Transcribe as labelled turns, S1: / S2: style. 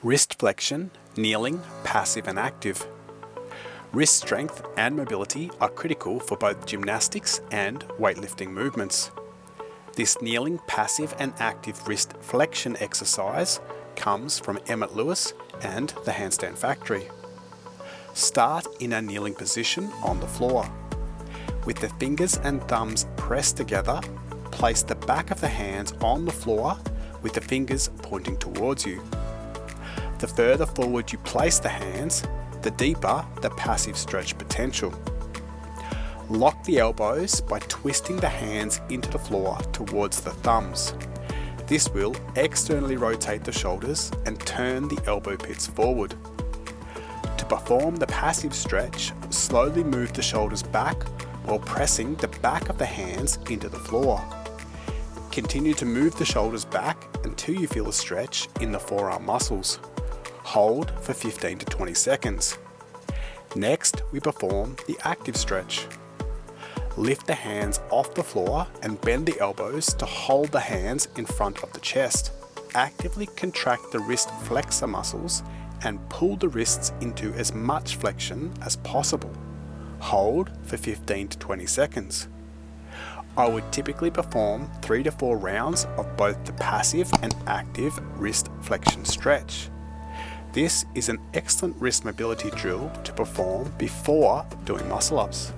S1: Wrist flexion, kneeling, passive and active. Wrist strength and mobility are critical for both gymnastics and weightlifting movements. This kneeling, passive and active wrist flexion exercise comes from Emmet Louis and the Handstand Factory. Start in a kneeling position on the floor. With the fingers and thumbs pressed together, place the back of the hands on the floor with the fingers pointing towards you. The further forward you place the hands, the deeper the passive stretch potential. Lock the elbows by twisting the hands into the floor towards the thumbs. This will externally rotate the shoulders and turn the elbow pits forward. To perform the passive stretch, slowly move the shoulders back while pressing the back of the hands into the floor. Continue to move the shoulders back until you feel a stretch in the forearm muscles. Hold for 15 to 20 seconds. Next, we perform the active stretch. Lift the hands off the floor and bend the elbows to hold the hands in front of the chest. Actively contract the wrist flexor muscles and pull the wrists into as much flexion as possible. Hold for 15 to 20 seconds. I would typically perform 3 to 4 rounds of both the passive and active wrist flexion stretch. This is an excellent wrist mobility drill to perform before doing muscle ups.